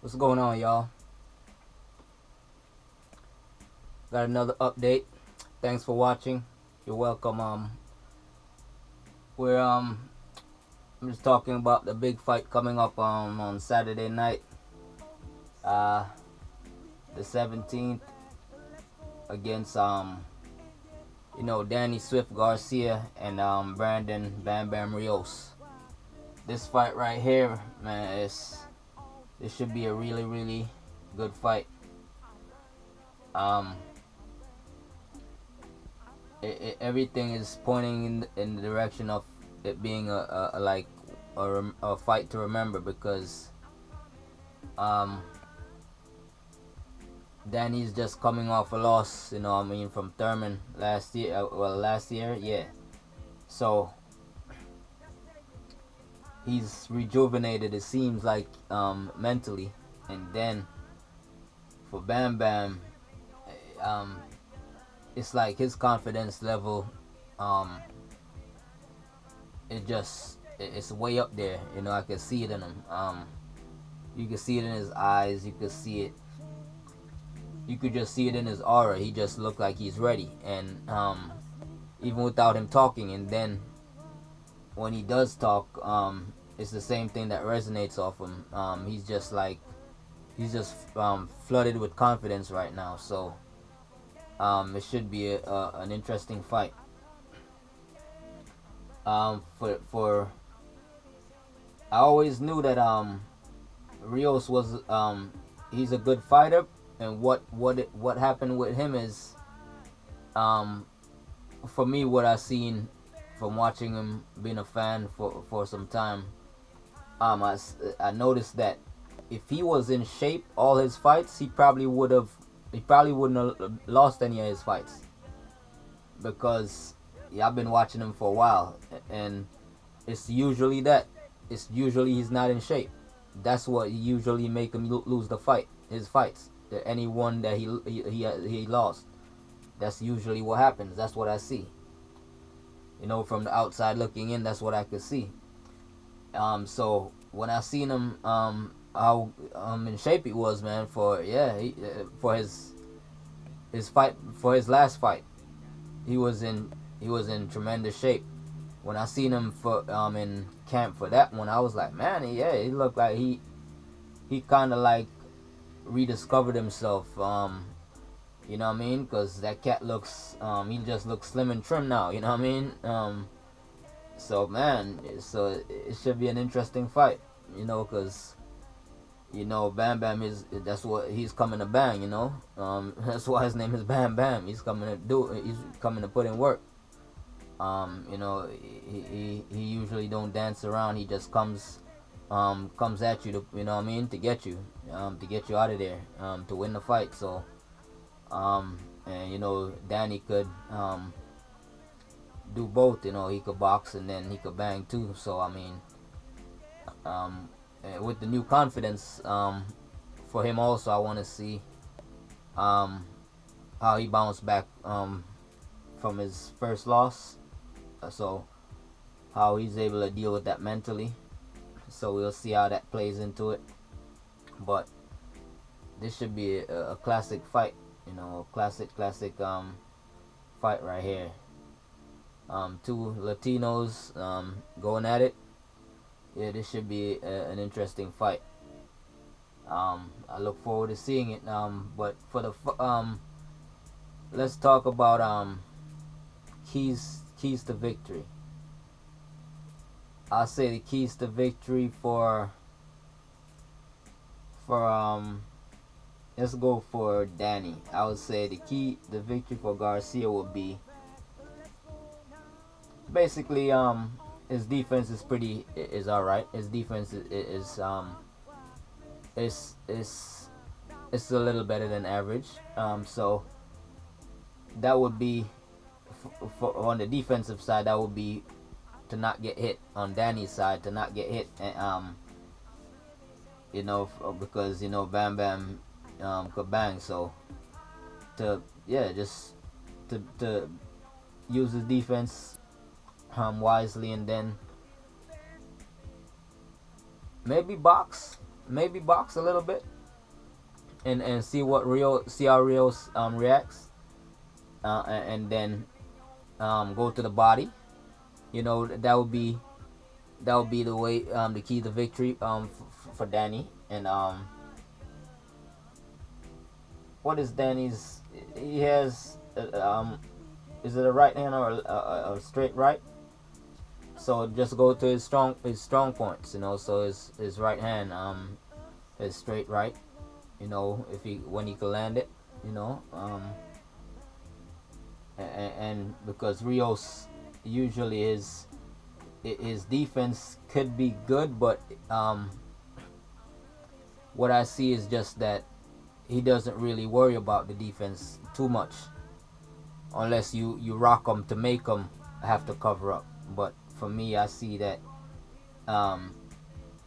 What's going on, y'all? Got another update. Thanks for watching. You're welcome. We're I'm just talking about the big fight coming up on Saturday night, uh, the 17th, against Danny Swift Garcia and Brandon Bam Bam Rios. This fight right here, man, this should be a really good fight. Um, Everything is pointing in the direction of it being a fight to remember, because um, Danny's just coming off a loss, from Thurman last year. Last year, yeah. So he's rejuvenated, it seems like, mentally. And then for Bam Bam, um, it's like his confidence level, it's way up there. I can see it in him. You can see it in his eyes. You could see it. You could just see it in his aura. He just looked like he's ready, and even without him talking. And then when he does talk, it's the same thing that resonates off him. He's just flooded with confidence right now. So it should be an interesting fight. For I always knew that Rios was he's a good fighter, and what happened with him is, for me, what I've seen from watching him, being a fan for some time, I noticed that if he was in shape all his fights, he probably wouldn't have lost any of his fights, because I've been watching him for a while, and it's usually he's not in shape. That's what usually make him lose his fights. Any one that he lost, that's usually what happens. That's what I see. From the outside looking in, that's what I could see. So when I seen him, how in shape he was, man, for his fight, for his last fight, he was in tremendous shape. When I seen him for in camp for that one, I was like, man, he looked like he kind of like rediscovered himself. You know what I mean? Because that cat looks, he just looks slim and trim now. You know what I mean? So man, it should be an interesting fight. Because Bam Bam that's what he's coming to bang. That's why his name is Bam Bam. He's coming to put in work. He usually don't dance around. He just comes at you to get you out of there, to win the fight. So and Danny could do both. He could box and then he could bang too. So with the new confidence, for him also, I want to see how he bounced back from his first loss. So how he's able to deal with that mentally. So we'll see how that plays into it. But this should be a classic fight. Classic fight right here. Two Latinos going at it. Yeah, this should be an interesting fight. I look forward to seeing it. But for the let's talk about keys to victory. I'll say the keys to victory for let's go for Danny. I would say the victory for Garcia would be basically his defense is alright. His defense is a little better than average. So that would be for on the defensive side. That would be to not get hit. On Danny's side, to not get hit, and because Bam Bam could bang. So just to use his defense wisely, and then maybe box. maybe box a little bit and see how Rios reacts, and then go to the body. That would be the way, the key to victory, for Danny. And what is Danny's? He has is it a right hand or a straight right? So just go to his strong points. So his right hand, his straight right. If when he can land it. And because Rios usually his defense could be good, but what I see is just that he doesn't really worry about the defense too much, unless you rock him to make him have to cover up. But for me, I see that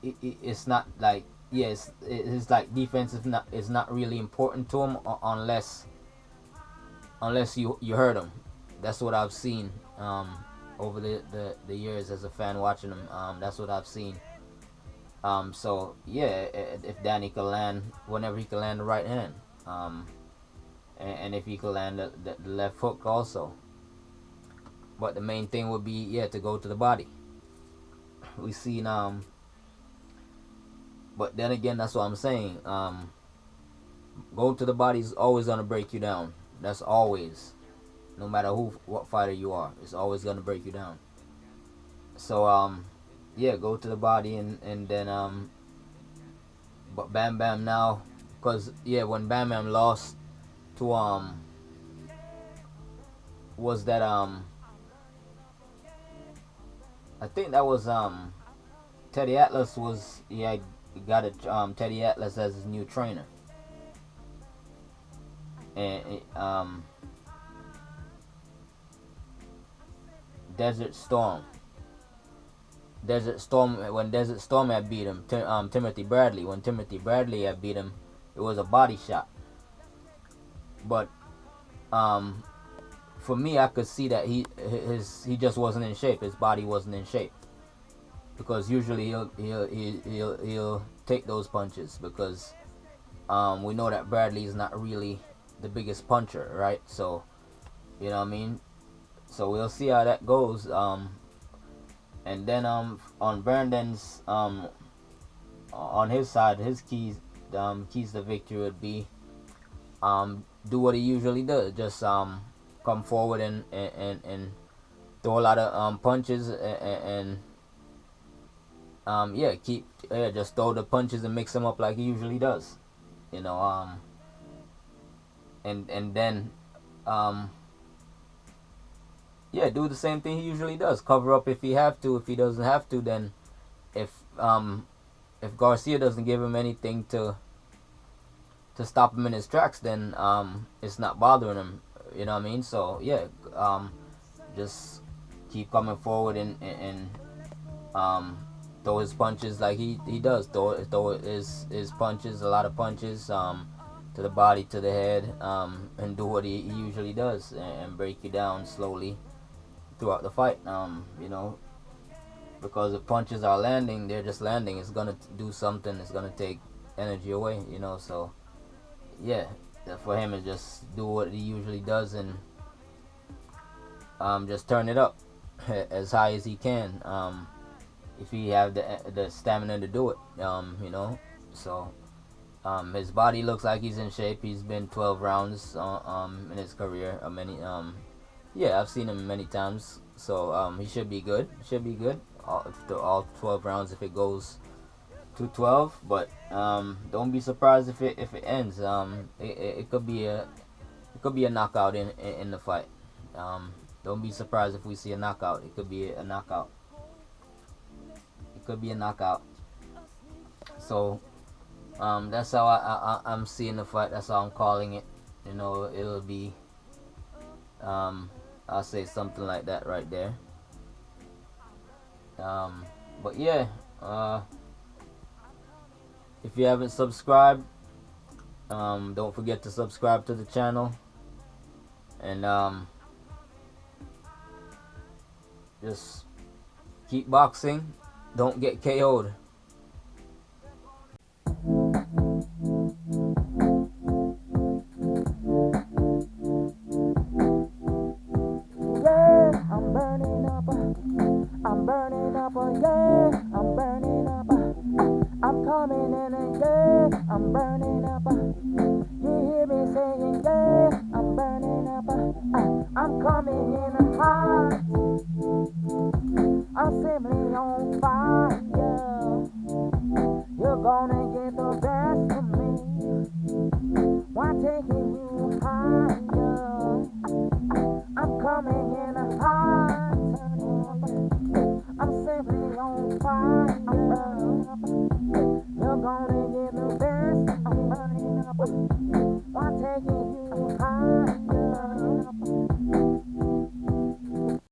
it's not like, it's like defense is not really important to him, unless you hurt him. That's what I've seen over the years as a fan watching him. That's what I've seen. So yeah, if Danny can land, whenever he can land the right hand, and if he can land the left hook also. But the main thing would be, to go to the body. We seen but then again, that's what I'm saying. Go to the body is always gonna break you down. That's always, no matter what fighter you are, it's always gonna break you down. So go to the body, and then but Bam Bam now, cause when Bam Bam lost to was that I think that was Teddy Atlas was got Teddy Atlas as his new trainer. And Desert Storm, when Desert Storm had beat him, Timothy Bradley, when Timothy Bradley had beat him, it was a body shot. But for me, I could see that he just wasn't in shape. His body wasn't in shape, because usually he'll take those punches, because we know that Bradley is not really the biggest puncher, right? So you know what I mean. So we'll see how that goes. And then on Brandon's on his side, his keys to victory would be do what he usually does, just come forward and throw a lot of punches, and just throw the punches and mix them up like he usually does, and then do the same thing he usually does. Cover up if he have to. If he doesn't have to, then if Garcia doesn't give him anything to stop him in his tracks, then it's not bothering him. You know what I mean? So just keep coming forward and throw his punches like he does. Throw his punches, a lot of punches, to the body, to the head, and do what he usually does, and break you down slowly throughout the fight. Because if punches are landing, they're just landing. It's gonna do something. It's gonna take energy away. So for him, it's just do what he usually does, and just turn it up as high as he can, if he have the stamina to do it. So his body looks like he's in shape. He's been 12 rounds in his career. I've seen him many times, so he should be good. All 12 rounds if it goes to 12. But don't be surprised if it ends. It could be a knockout in the fight. Don't be surprised if we see a knockout. It could be a knockout. So that's how I'm seeing the fight. That's how I'm calling it. It'll be I'll say something like that right there. But if you haven't subscribed, don't forget to subscribe to the channel, and just keep boxing. Don't get KO'd. I'm burning up. You hear me saying, yeah, I'm burning up. I'm coming in hot. I'm simply on fire. You're gonna get the best of me. Why taking you higher? I'm coming in hot. I'm simply on fire.